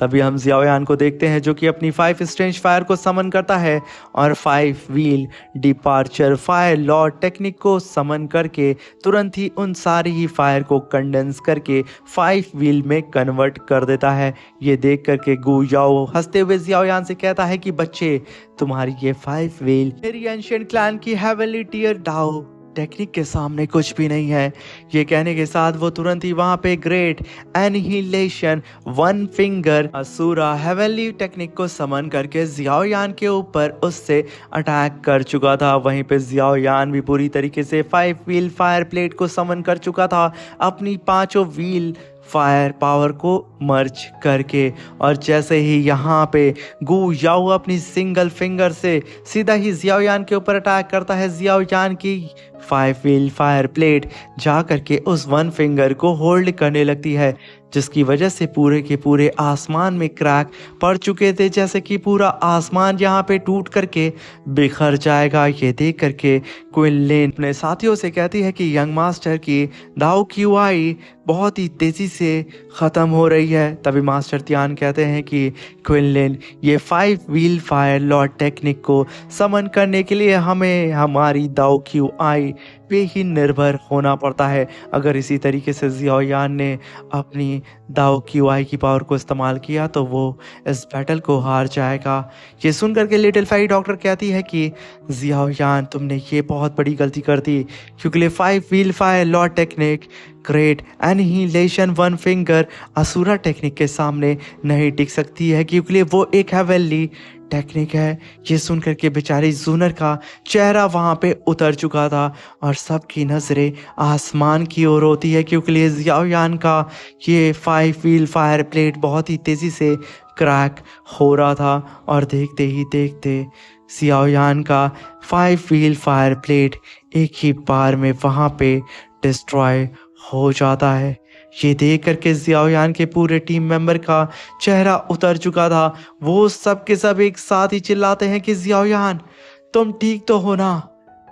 तभी हम जियाओयान को देखते हैं जो कि अपनी 5 स्ट्रेंज फायर को समन करता है और 5 wheel departure fire lord technique को समन करके तुरंत ही उन सारी ही फायर को कंडेंस करके 5 व्हील में कन्वर्ट कर देता है। ये देख करके गू याओ हंसते हुए जियाओयान से कहता है कि बच्चे, तुम्हारी ये 5 व्हील मेरी एंशियंट क्लैन की हेवनली टीयर दाओ टेक्निक के सामने कुछ भी नहीं है। ये कहने के साथ वो तुरंत ही वहां पे great annihilation one finger Asura heavenly technique को समन करके जियाओयान के ऊपर उससे अटैक कर चुका था। वहीं पे जियाओयान भी पूरी तरीके से 5 व्हील फायर प्लेट को समन कर चुका था अपनी 5 व्हील फायर पावर को मर्ज करके। और जैसे ही यहाँ पे गू याओ अपनी सिंगल फिंगर से सीधा ही जियाओयान के ऊपर अटैक करता है, जियाओयान की 5 व्हील फायर प्लेट जा करके उस वन फिंगर को होल्ड करने लगती है। जिसकी वजह से पूरे के पूरे आसमान में क्रैक पड़ चुके थे, जैसे कि पूरा आसमान यहाँ पे टूट करके बिखर जाएगा। ये देख करके क्विनलेन अपने साथियों से कहती है कि यंग मास्टर की दाओ क्यूआई बहुत ही तेज़ी से ख़त्म हो रही है। तभी मास्टर तियान कहते हैं कि क्विनलेन, ये 5 व्हील फायर लॉर्ड टेक्निक को समन करने के लिए हमें हमारी दाओ क्यूआई पे ही निर्भर होना पड़ता है। अगर इसी तरीके से जियाओयान ने अपनी दाओ क्यूआई की पावर को इस्तेमाल किया तो वो इस बैटल को हार जाएगा। ये सुन करके लिटिल फेरी डॉक्टर कहती है कि जियाओयान, तुमने ये बहुत बड़ी गलती कर दी, क्योंकि 5 wheel fire lord technique great annihilation one finger Asura technique के सामने नहीं टिक सकती है, क्योंकि वो एक हेवनली टेक्निक है। ये सुन करके बेचारी जूनर का चेहरा वहाँ पे उतर चुका था और सबकी नज़रें आसमान की ओर होती है, क्योंकि जियाओयान का ये 5 व्हील फायर प्लेट बहुत ही तेज़ी से क्रैक हो रहा था। और देखते ही देखते जियाओयान का 5 व्हील फायर प्लेट एक ही बार में वहाँ पे डिस्ट्रॉय हो जाता है। ये देख करके जियाओयान के पूरे टीम मेंबर का चेहरा उतर चुका था। वो सब के सब एक साथ ही चिल्लाते हैं कि जियाओयान, तुम ठीक तो हो ना।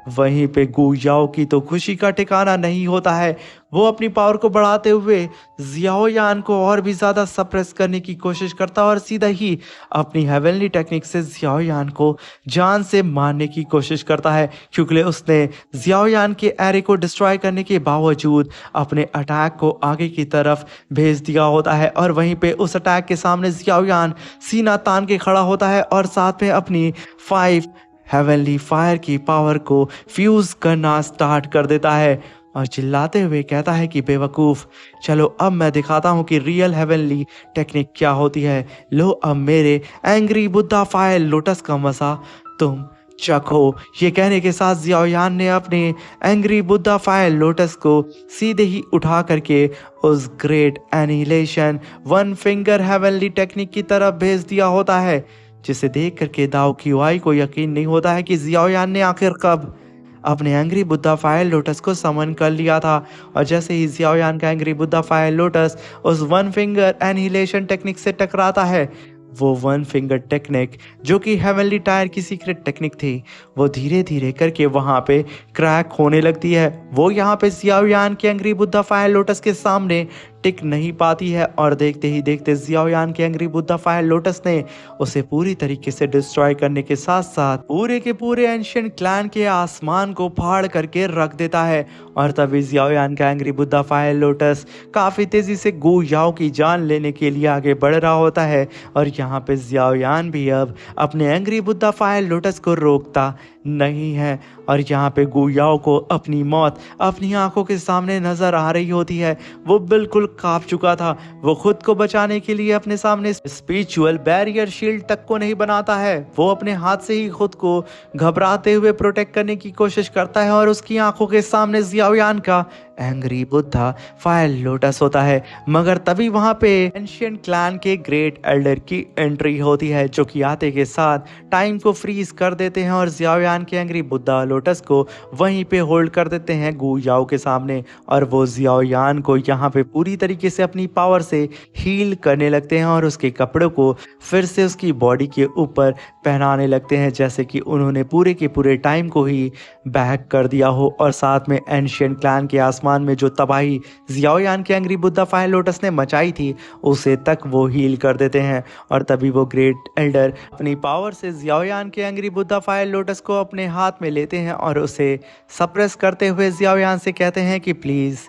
वहीं पे गु याओ की तो खुशी का ठिकाना नहीं होता है। वो अपनी पावर को बढ़ाते हुए जियाओयान को और भी ज़्यादा सप्रेस करने की कोशिश करता और सीधा ही अपनी हेवनली टेक्निक से जियाओयान को जान से मारने की कोशिश करता है, क्योंकि उसने जियाओयान के एरे को डिस्ट्रॉय करने के बावजूद अपने अटैक को आगे की तरफ भेज दिया होता है। और वहीं पे उस अटैक के सामने जियाओयान सीना तान के खड़ा होता है और साथ में अपनी 5 हेवनली फायर की पावर को फ्यूज करना स्टार्ट कर देता है और चिल्लाते हुए कहता है कि बेवकूफ़, चलो अब मैं दिखाता हूँ कि रियल हेवनली टेक्निक क्या होती है। लो अब मेरे एंग्री बुद्धा फायर लोटस का मज़ा तुम चखो। ये कहने के साथ जियाओयान ने अपने एंग्री बुद्धा फायर लोटस को सीधे ही उठा करके उस great annihilation one finger heavenly technique की तरफ भेज दिया होता है, जिसे देख करके दाओ क्यूआई को यकीन नहीं होता है कि जियाओयान ने आखिर कब अपने एंग्री बुद्धा फायर लोटस को समन कर लिया था। और जैसे ही जियाओयान का एंग्री बुद्धा फायर लोटस उस वन फिंगर एनिहिलेशन टेक्निक से टकराता है, वो वन फिंगर टेक्निक जो कि हेवनली टायर की सीक्रेट टेक्निक थी, वो धीरे धीरे करके वहाँ पे क्रैक होने लगती है। वो यहाँ पे जियाओयान के एंग्री बुद्धा फायर लोटस के सामने टिक नहीं पाती है और देखते ही देखते जियाओयान के एंग्री बुद्धा फायर लोटस ने उसे पूरी तरीके से डिस्ट्रॉय करने के साथ साथ पूरे के पूरे एंशिएंट क्लैन के आसमान को फाड़ करके रख देता है। और तभी जियाओयान का एंग्री बुद्धा फायर लोटस काफ़ी तेज़ी से गु याओ की जान लेने के लिए आगे बढ़ रहा होता है और यहाँ पे जियाओयान भी अब अपने एंग्री बुद्धा फायर लोटस को रोकता नहीं है। और यहाँ पे गु याओ को अपनी मौत अपनी आंखों के सामने नजर आ रही होती है। वो बिल्कुल कांप चुका था। वो खुद को बचाने के लिए अपने सामने स्पिरिचुअल बैरियर शील्ड तक को नहीं बनाता है। वो अपने हाथ से ही खुद को घबराते हुए प्रोटेक्ट करने की कोशिश करता है और उसकी आंखों के सामने जियाओयान का एंग्री बुद्धा फायर लोटस होता है। मगर तभी वहां पे एंशिएंट क्लैन के ग्रेट एल्डर की एंट्री होती है, जो कि आते के साथ टाइम को फ्रीज कर देते हैं और जियाओयान के एंग्री बुद्धा लोटस को वहीं पे होल्ड कर देते हैं गु याओ के सामने। और वो जियाओयान को यहाँ पे पूरी तरीके से अपनी पावर से हील करने लगते हैं और उसके कपड़ों को फिर से उसकी बॉडी के ऊपर पहनाने लगते हैं, जैसे कि उन्होंने पूरे के पूरे टाइम को ही बैक कर दिया हो। और साथ में एंशिएंट क्लैन के आसमान में जो तबाही जियाओयान के एंग्री बुद्धा फायर लोटस ने मचाई थी, उसे तक वो हील कर देते हैं। और तभी वो ग्रेट एल्डर अपनी पावर से जियाओयान के एंग्री बुद्धा फायर लोटस को अपने हाथ में लेते हैं और उसे सप्रेस करते हुए जियाओयान से कहते हैं कि प्लीज़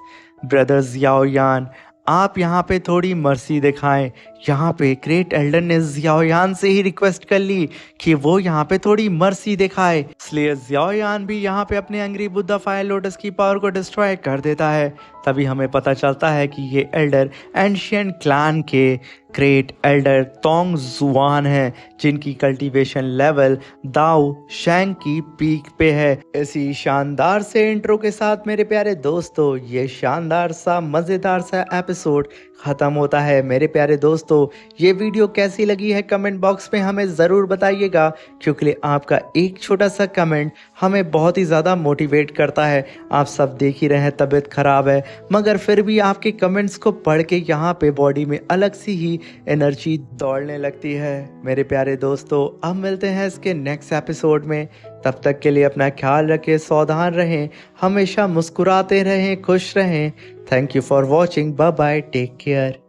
ब्रदर जियाओयान, आप यहाँ पे थोड़ी मर्सी दिखाएं। यहाँ पे ग्रेट एल्डर ने जियाओयान से ही रिक्वेस्ट कर ली कि वो यहाँ पे थोड़ी मर्सी दिखाए, इसलिए जियाओयान भी यहाँ पे अपने एंग्री बुद्धा फायर लोटस की पावर को डिस्ट्रॉय कर देता है। तभी हमें पता चलता है कि ये एल्डर एंशिएंट क्लैन के ग्रेट एल्डर तोंग जुआन है, जिनकी कल्टीवेशन लेवल दाओ शैंग की पीक पे है। ऐसी शानदार से इंट्रो के साथ मेरे प्यारे दोस्तों, ये शानदार सा मज़ेदार सा एपिसोड ख़त्म होता है। मेरे प्यारे दोस्तों, दोस्तों ये वीडियो कैसी लगी है कमेंट बॉक्स में हमें ज़रूर बताइएगा, क्योंकि आपका एक छोटा सा कमेंट हमें बहुत ही ज़्यादा मोटिवेट करता है। आप सब देख ही रहे हैं तबीयत ख़राब है, मगर फिर भी आपके कमेंट्स को पढ़ के यहाँ पे बॉडी में अलग सी ही एनर्जी दौड़ने लगती है। मेरे प्यारे दोस्तों अब मिलते हैं इसके नेक्स्ट एपिसोड में। तब तक के लिए अपना ख्याल रखें, सावधान रहें, हमेशा मुस्कुराते रहें, खुश रहें। Thank you for watching. Bye bye, take care.